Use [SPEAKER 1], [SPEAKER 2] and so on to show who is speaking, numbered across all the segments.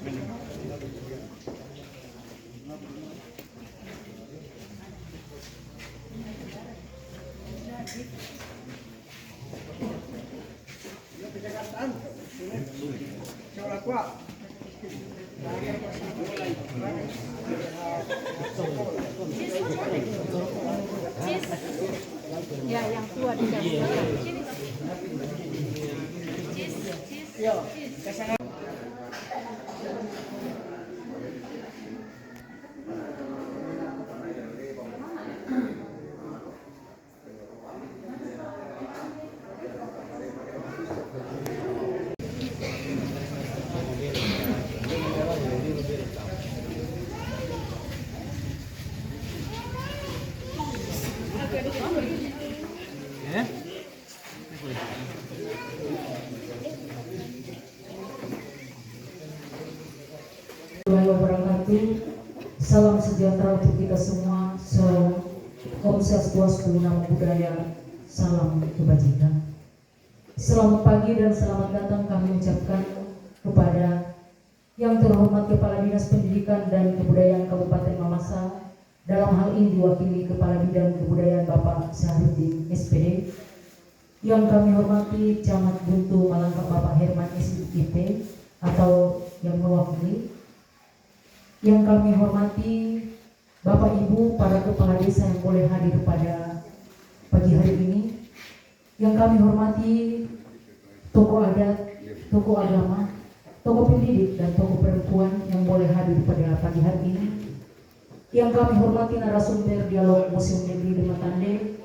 [SPEAKER 1] Ya, yang tua di dalam.
[SPEAKER 2] Salam sejahtera untuk kita semua. Om Swastiastu, Namo Buddhaya, salam kebajikan. Selamat pagi dan selamat datang kami ucapkan kepada yang terhormat Kepala Dinas Pendidikan dan Kebudayaan Kabupaten Mamasa. Dalam hal ini diwakili Kepala Bidang Kebudayaan Bapak Syahrudin SPD. Yang kami hormati Camat Buntu Malangka Bapak Herman SIP atau yang mewakili. Yang kami hormati Bapak Ibu para kepala desa yang boleh hadir pada pagi hari ini. Yang kami hormati tokoh adat, tokoh agama, tokoh pendidik dan tokoh perempuan yang boleh hadir pada pagi hari ini. Yang kami hormati narasumber dialog Museum Negeri Dematande,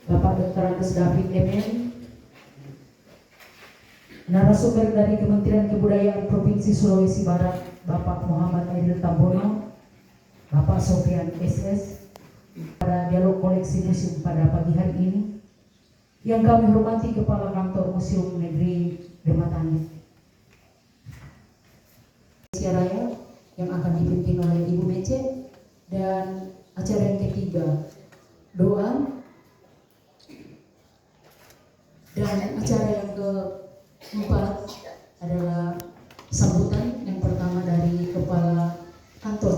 [SPEAKER 2] Bapak Dr. Agus David MM, narasumber dari Kementerian Kebudayaan Provinsi Sulawesi Barat, Bapak Muhammad Aidil Tambono, Bapak Sofian SS, pada dialog koleksi museum pada pagi hari ini. Yang kami hormati Kepala Kantor Museum Negeri Dematande Raya yang akan dipimpin oleh Ibu Mece, dan acara yang ketiga doa, dan acara yang keempat adalah sambutan. Yang pertama dari Kepala Kantor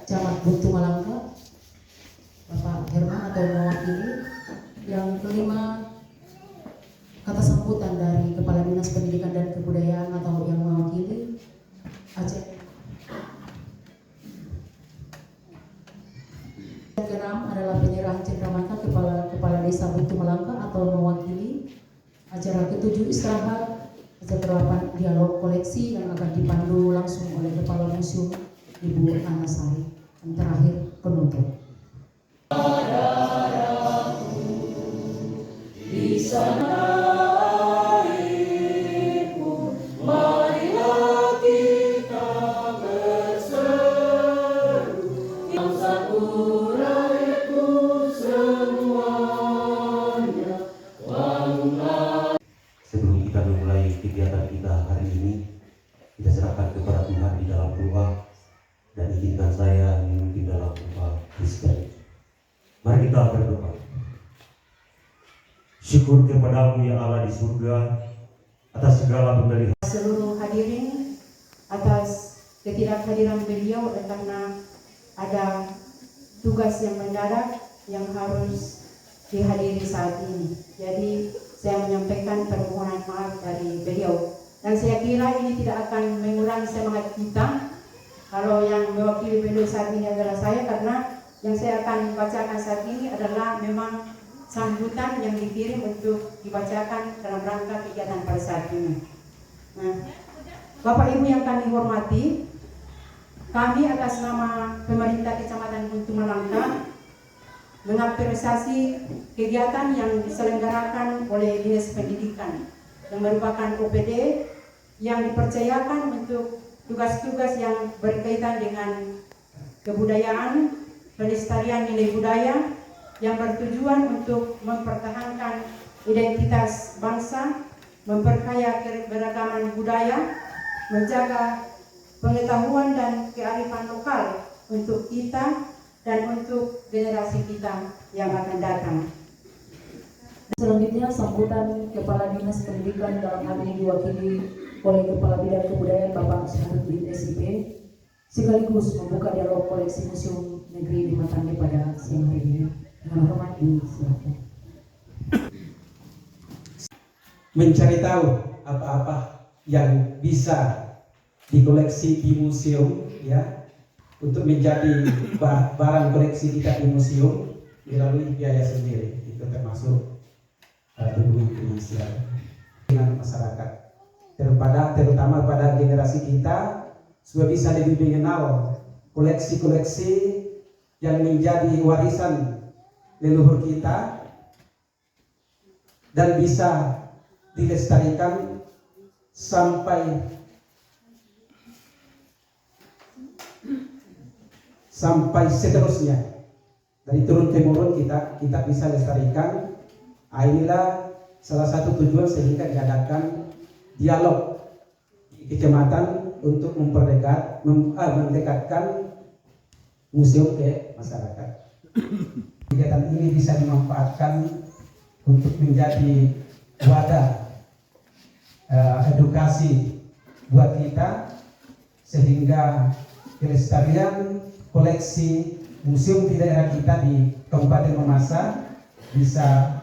[SPEAKER 2] Camat Buntu Malangka, Bapak Herman atau mewakili. Yang kelima, kata sambutan dari Kepala Dinas Pendidikan dan Kebudayaan atau yang mewakili Aceh. Yang keenam adalah penyerahan cenderamata Kepala Desa Buntu Malangka atau mewakili. Acara ketujuh istirahat. Acara ke-8 dialog koleksi yang akan dipandu langsung oleh Kepala Museum Ibu Anasari. Yang terakhir penutup. Di sana airku, marilah kita berseru, yang satu rakyatku semuanya.
[SPEAKER 3] Sebelum kita memulai kegiatan kita hari ini, kita serahkan kepada Tuhan di dalam doa, dan izinkan saya memimpin dalam doa Kristen. Mari kita berdoa. Syukur kepadamu ya Allah di surga atas segala pemberian.
[SPEAKER 2] Seluruh hadirin atas ketidakhadiran beliau karena ada tugas yang mendadak yang harus dihadiri saat ini. Jadi saya menyampaikan permohonan maaf dari beliau, dan saya kira ini tidak akan mengurangi semangat kita kalau yang mewakili beliau saat ini adalah saya, karena yang saya akan bacakan saat ini adalah memang sambutan yang dikirim untuk dibacakan dalam rangka kegiatan pada saat ini. Nah, Bapak Ibu yang kami hormati, kami atas nama pemerintah Kecamatan Buntu Malangka mengapresiasi kegiatan yang diselenggarakan oleh Dinas Pendidikan yang merupakan OPD yang dipercayakan untuk tugas-tugas yang berkaitan dengan kebudayaan, pelestarian nilai budaya yang bertujuan untuk mempertahankan identitas bangsa, memperkaya keberagaman budaya, menjaga pengetahuan dan kearifan lokal untuk kita dan untuk generasi kita yang akan datang. Selanjutnya sambutan Kepala Dinas Pendidikan dalam hal ini diwakili oleh Kepala Bidang Kebudayaan Bapak Syahruddin SIP, sekaligus membuka dialog koleksi Museum Negeri Lima Tangge pada siang hari ini. Dengan hormat disilakan.
[SPEAKER 4] Mencari tahu apa-apa yang bisa dikoleksi di museum, ya, untuk menjadi barang koleksi kita di museum melalui biaya sendiri, itu termasuk duit finansial dengan masyarakat, terutama pada generasi kita, supaya bisa lebih mengenal koleksi-koleksi yang menjadi warisan leluhur kita dan bisa dilestarikan sampai seterusnya, dari turun temurun kita bisa lestarikan. Inilah salah satu tujuan sehingga diadakan dialog di kecamatan untuk mendekatkan museum ke masyarakat. Kegiatan ini bisa dimanfaatkan untuk menjadi wadah edukasi buat kita, sehingga kelestarian koleksi museum di daerah kita di Kabupaten Mamasa bisa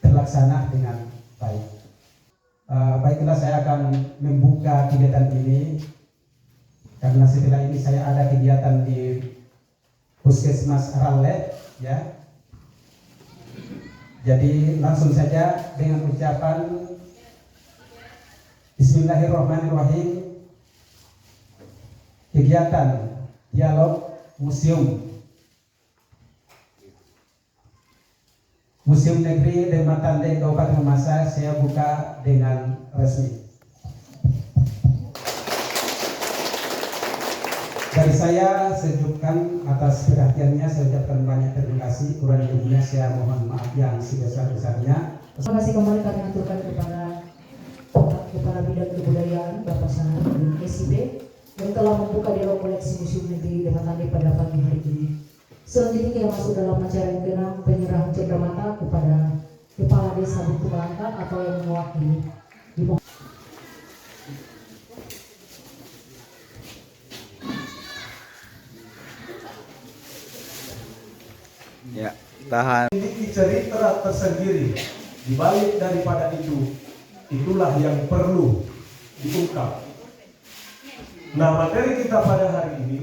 [SPEAKER 4] terlaksana dengan baik. Baiklah, saya akan membuka kegiatan ini karena setelah ini saya ada kegiatan di Puskesmas Ralet, ya. Jadi langsung saja dengan ucapan Bismillahirrahmanirrahim. Kegiatan dialog Museum Negeri Lima Tangge Kabupaten Mamasa saya buka dengan resmi. Dari saya sejukkan atas perhatiannya, saya ucapkan banyak terima kasih. Kurang lebihnya saya mohon maaf yang sebesar-besarnya.
[SPEAKER 2] Terima kasih kembali kami aturkan kepada Kepala Bidang Kebudayaan Bapak Syahruddin SIP yang telah membuka dialog koleksi Museum Negeri Lima Tangge pada pagi hari ini. Selanjutnya kita masuk dalam acara yang keenam, penyerahan cendramata kepada Kepala Desa Buku Melangkat atau yang mewakili.
[SPEAKER 5] Ya, tahan.
[SPEAKER 6] Memiliki cerita tersendiri. Di balik daripada itu, itulah yang perlu diungkap. Nah, materi kita pada hari ini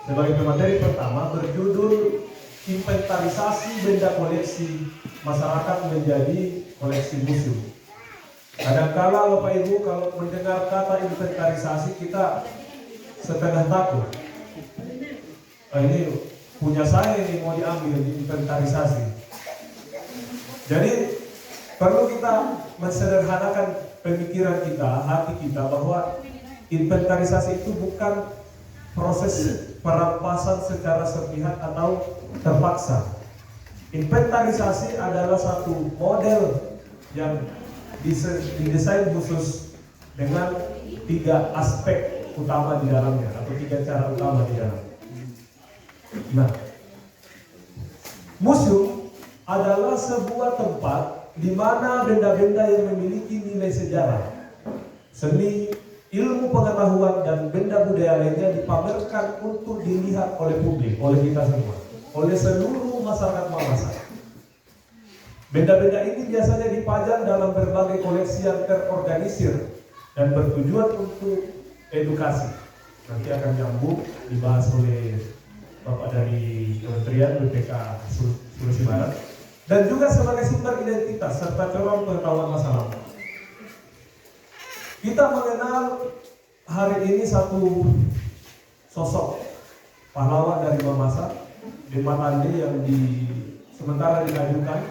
[SPEAKER 6] sebagai materi pertama berjudul inventarisasi benda koleksi masyarakat menjadi koleksi museum. Kadang-kala Bapak Ibu kalau mendengar kata inventarisasi kita setengah takut. Ini punya saya ini mau diambil di inventarisasi. Jadi perlu kita mensederhanakan pemikiran kita, hati kita, bahwa inventarisasi itu bukan proses perampasan secara sepihak atau terpaksa. Inventarisasi adalah satu model yang didesain khusus dengan 3 aspek utama di dalamnya atau 3 cara utama di dalamnya. Nah, museum adalah sebuah tempat di mana benda-benda yang memiliki nilai sejarah, seni, ilmu pengetahuan, dan benda budaya lainnya dipamerkan untuk dilihat oleh publik, oleh kita semua, oleh seluruh masyarakat Mamasa. Benda-benda ini biasanya dipajang dalam berbagai koleksi yang terorganisir dan bertujuan untuk edukasi. Nanti akan nyambung dibahas oleh Bapak dari Kementerian BPK Sulawesi Barat, dan juga sebagai sumber identitas serta corong pengetahuan masa lalu. Kita mengenal hari ini satu sosok pahlawan dari Mamasa, Lima Tangge, yang sementara diajukan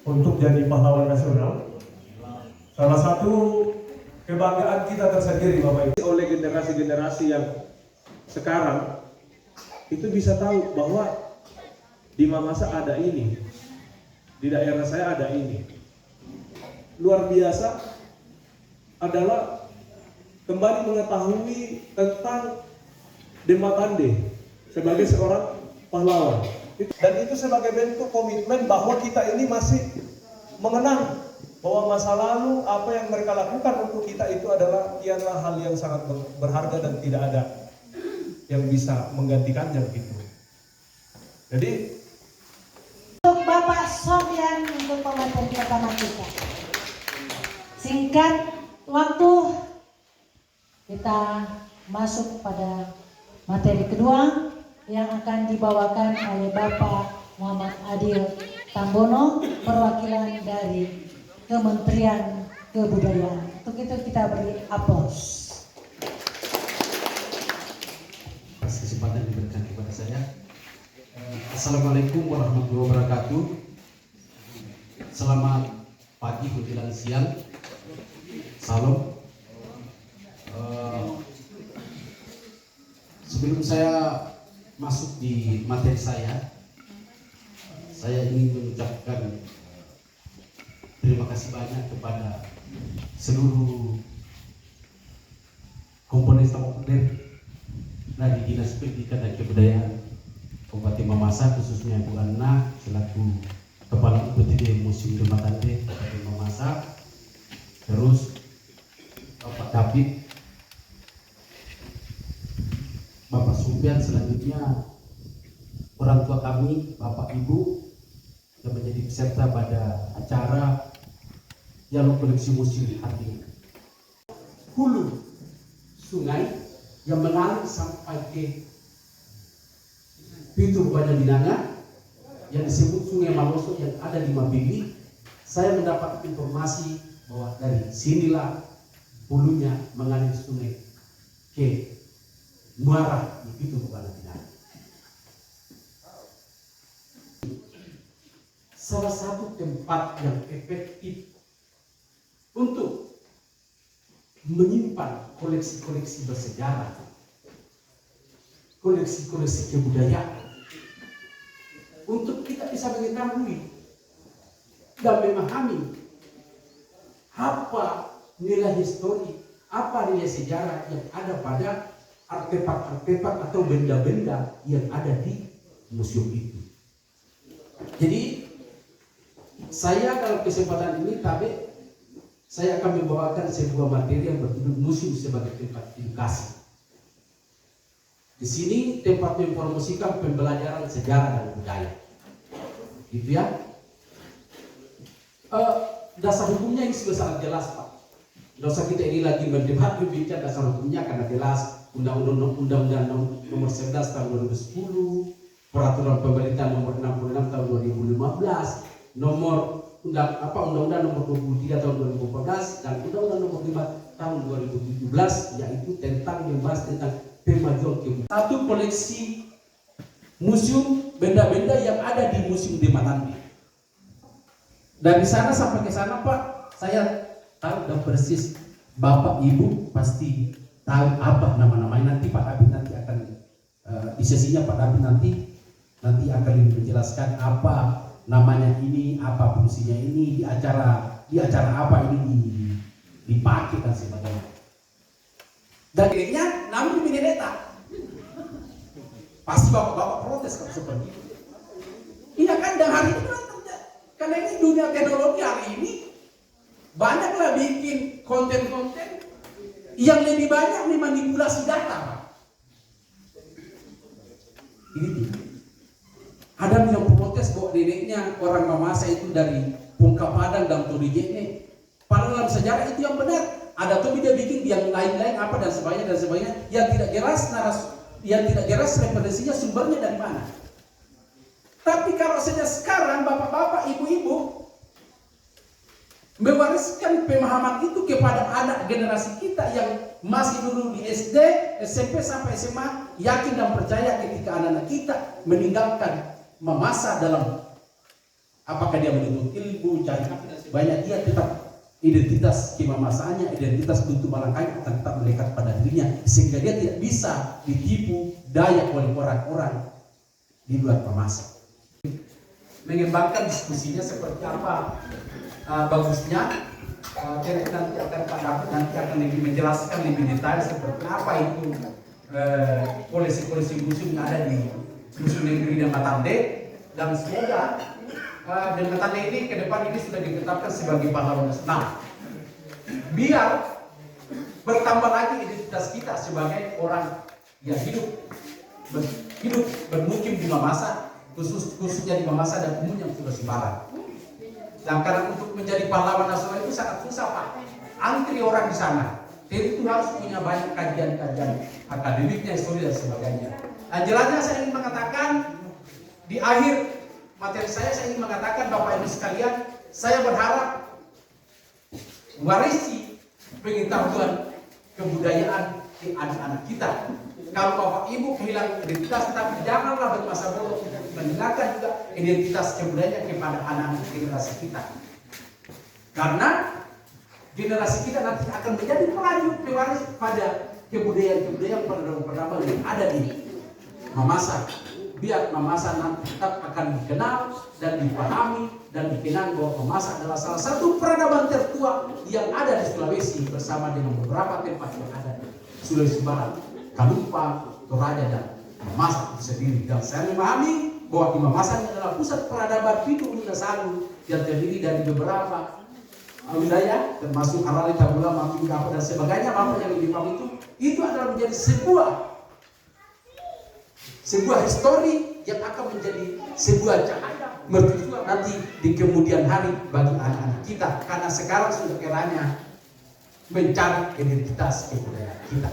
[SPEAKER 6] untuk jadi pahlawan nasional. Salah satu kebanggaan kita tersendiri Bapak Ibu. Oleh generasi-generasi yang sekarang itu bisa tahu bahwa di Mamasa ada ini, di daerah saya ada ini. Luar biasa adalah kembali mengetahui tentang Lima Tangge sebagai seorang pahlawan. Dan itu sebagai bentuk komitmen bahwa kita ini masih mengenang bahwa masa lalu apa yang mereka lakukan untuk kita itu adalah hal yang sangat berharga dan tidak ada yang bisa menggantikannya begitu. Jadi
[SPEAKER 7] untuk Bapak Sofyan untuk pemateri pertama kita. Singkat waktu kita masuk pada materi kedua yang akan dibawakan oleh Bapak Muhammad Adil Tambono, perwakilan dari Kementerian Kebudayaan. Untuk itu kita beri aplaus.
[SPEAKER 8] Atas kesempatan yang diberikan kepada saya. Assalamualaikum warahmatullahi wabarakatuh. Selamat pagi menjelang siang. Salam. Sebelum saya masuk di materi saya ingin mengucapkan terima kasih banyak kepada seluruh komponen staf dari Dinas Pendidikan dan Kebudayaan Kabupaten Mamasa, khususnya Bu Anna selaku Kepala UPTD Museum Dematande Kabupaten Mamasa, terus Bapak David, Bapak Sufyan, selanjutnya orang tua kami, Bapak Ibu yang menjadi peserta pada acara Dialog Koleksi Museum hari ini. Hulu sungai yang mengalir sampai ke Pintu Banyak Binanga yang disebut Sungai Maloso yang ada di Mabili. Saya mendapat informasi bahwa dari sinilah hulunya mengalir sungai ke Muara di Pintu Banyak Binanga. Salah satu tempat yang efektif untuk menyimpan koleksi-koleksi bersejarah, koleksi-koleksi kebudayaan, untuk kita bisa mengetahui dan memahami apa nilai histori, apa nilai sejarah yang ada pada artefak-artefak atau benda-benda yang ada di museum itu. Jadi saya dalam kesempatan ini saya akan membawakan sebuah materi yang berjudul Museum sebagai tempat edukasi. Di sini tempat mempromosikan pembelajaran sejarah dan budaya. Gitu ya. Dasar hukumnya ini sudah sangat jelas, Pak. Tidak usah kita ini lagi berdebat berbicara dasar hukumnya karena jelas. Undang-Undang nomor 11 tahun 2010, Peraturan Pemerintah nomor 66 tahun 2015, Undang-Undang nomor 23 tahun 2014 dan Undang-Undang nomor 5 tahun 2017, yaitu tentang membahas tentang pemajuan kebudayaan. Satu koleksi museum benda-benda yang ada di Museum Dematande. Dari sana sampai ke sana, Pak, saya tahu dan persis. Bapak Ibu pasti tahu apa nama-namanya. Nanti Pak David nanti akan di sesinya Pak David nanti akan lebih menjelaskan apa namanya ini, apa fungsinya ini, di acara apa ini dipakai dan sebagainya. Dan akhirnya namun ini data pasti bapak-bapak protes kalau seperti itu. Iya kan, dan hari ini karena ini dunia teknologi hari ini banyaklah bikin konten-konten yang lebih banyak memanipulasi data, Pak. Ini tidak. Ada yang protes bahwa neneknya orang Mamasa itu dari Pungka Padang dan Torijene. Padahal dalam sejarah itu yang benar. Ada tuh dia bikin yang lain-lain apa dan sebagainya yang tidak jelas referensinya sumbernya dari mana. Tapi kalau saja sekarang bapak-bapak, ibu-ibu mewariskan pemahaman itu kepada anak generasi kita yang masih dulu di SD, SMP sampai SMA, yakin dan percaya ketika anak-anak kita meninggalkan Mamasa dalam apakah dia menuntut ilmu, cari banyak, dia tetap identitas kemamasaannya, identitas bentuk Malangkaya akan tetap melekat pada dirinya sehingga dia tidak bisa ditipu daya oleh orang-orang di luar Mamasa. Mengembangkan diskusinya seperti apa bagusnya, nanti akan lebih menjelaskan lebih detail seperti apa itu koleksi-koleksi museum yang ada di Museum Negeri Dematande, dan semoga dengan tanda ini ke depan ini sudah ditetapkan sebagai pahlawan nasional. Biar bertambah lagi identitas kita sebagai orang yang hidup bermukim di Mamasa, khususnya di Mamasa dan umumnya yang sudah Sibaran. Dan karena untuk menjadi pahlawan nasional itu sangat susah Pak. Antri orang di sana. Jadi itu harus punya banyak kajian-kajian akademiknya, histori dan sebagainya. Nah, jelasnya saya ingin mengatakan di akhir materi saya ingin mengatakan Bapak Ibu sekalian, saya berharap warisi pengetahuan kebudayaan di anak-anak kita. Kalau Bapak Ibu kehilangan identitas, tapi janganlah bermasa bodoh untuk meninggalkan juga identitas kebudayaan kepada anak-anak generasi kita. Karena generasi kita nanti akan menjadi pewaris pada kebudayaan-kebudayaan peradaban yang ada di Mamasa. Biar Mamasa nanti tetap akan dikenal dan dipahami dan dikenal bahwa Mamasa adalah salah satu peradaban tertua yang ada di Sulawesi bersama dengan beberapa tempat yang ada di Sulawesi Barat, Kalumpa, Toraja dan Mamasa itu sendiri. Dan saya memahami bahwa di Mamasa ini adalah pusat peradaban Pitu Lunasalu yang terdiri dari beberapa wilayah termasuk Harare, Tabula, Mamping, Kapo dan sebagainya. Apa yang lebih paham itu adalah menjadi sebuah histori yang akan menjadi sebuah cahaya mercusuar nanti di kemudian hari bagi anak-anak kita, karena sekarang sudah eranya mencari identitas kebudayaan kita.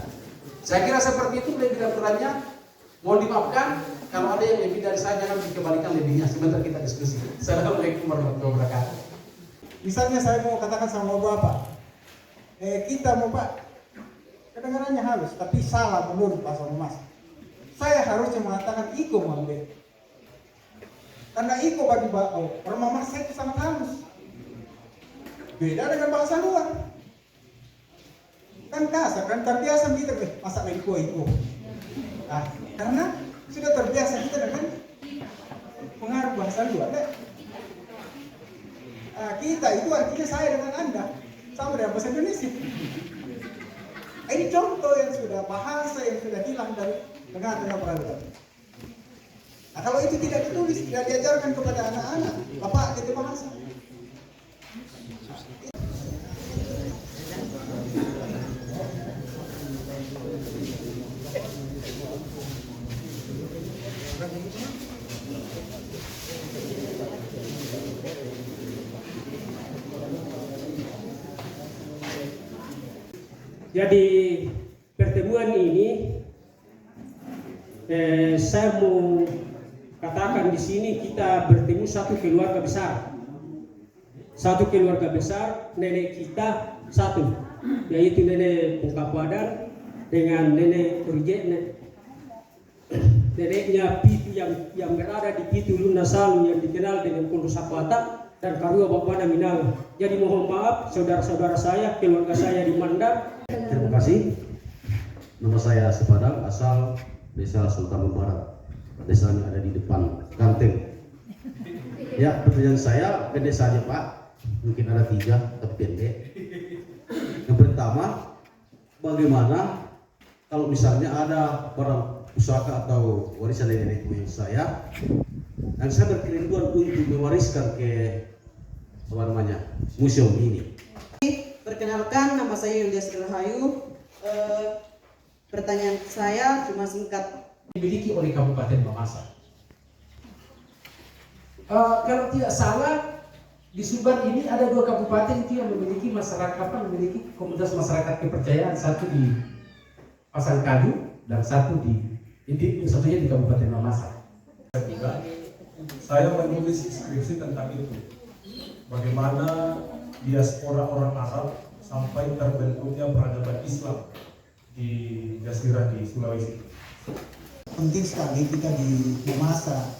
[SPEAKER 8] Saya kira seperti itu lebih dan kurangnya. Mohon dimaafkan kalau ada yang lebih dari saya, jangan dikembalikan lebihnya. Sebentar kita diskusi. Assalamualaikum warahmatullahi wabarakatuh.
[SPEAKER 9] Misalnya saya mau katakan sama Bapak, kita mau Pak, kedengarannya halus, tapi salah menurut Pak Mas. Saya harusnya mengatakan Iko Mambe. Karena Iko bagi orang Mamas saya itu sangat halus. Beda dengan bahasa luar. Kan kasar, kan terbiasa kita masa Iko. Nah, karena sudah terbiasa kita dengan pengaruh bahasa luar. Kita itu artinya saya dengan Anda sama dengan bahasa Indonesia. Ini contoh yang sudah bahasa yang sudah hilang dari tengah-tengah peradaban. Nah, kalau itu tidak ditulis, tidak diajarkan kepada anak-anak, Bapak itu bahasa.
[SPEAKER 10] Jadi pertemuan ini saya mau katakan di sini kita bertemu satu keluarga besar. Satu keluarga besar, nenek kita satu, yaitu nenek Pungkapuadan dengan nenek Urje, neneknya Pitu yang berada di Pitu Lunasalu yang dikenal dengan Kondo Sakwata dan Karua Bapana Minang. Jadi mohon maaf saudara-saudara saya, keluarga saya di Mandar.
[SPEAKER 8] Terima kasih. Nama saya Sepadang, asal Desa Sultan Barat. Desanya ada di depan Ganteng. Ya, pertanyaan saya ke desanya Pak, mungkin ada 3 tapi pendek. Yang pertama, bagaimana kalau misalnya ada barang pusaka atau warisan nenek moyang saya, dan saya berkerinduan untuk mewariskan ke museum ini.
[SPEAKER 11] Perkenalkan, nama saya Yulia Rahayu. Pertanyaan saya cuma singkat.
[SPEAKER 8] Dimiliki oleh Kabupaten Mamasa. Kalau tidak salah, di Subang ini ada 2 kabupaten itu yang memiliki memiliki komunitas masyarakat kepercayaan, satu di Pasangkadu dan satunya di Kabupaten Mamasa.
[SPEAKER 6] Saya menulis skripsi tentang itu. Bagaimana diaspora orang Arab sampai terbentuknya peradaban Islam di Jazirah di Sulawesi.
[SPEAKER 9] Penting sekali kita di Mamasa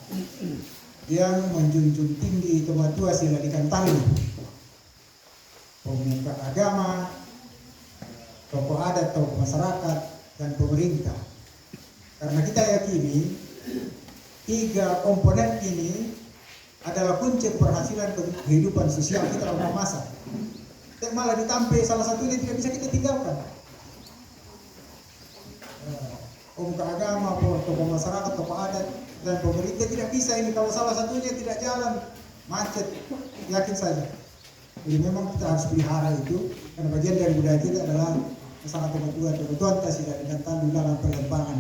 [SPEAKER 9] yang menjunjung tinggi Tomatua Siladikan Tali, pemuka agama, tokoh adat, tokoh masyarakat, dan pemerintah. Karena kita yakini 3 komponen ini adalah kunci keberhasilan kehidupan sosial kita dalam masa. Malah ditampil salah satunya tidak bisa kita tinggalkan. Pemuka agama, tokoh masyarakat, tokoh adat, dan pemerintah tidak bisa ini kalau salah satunya tidak jalan. macet, yakin saja. Jadi memang kita harus pelihara itu, karena bagian dari budaya kita adalah sangat kebutuhan kasih dan tandu dalam perkembangan.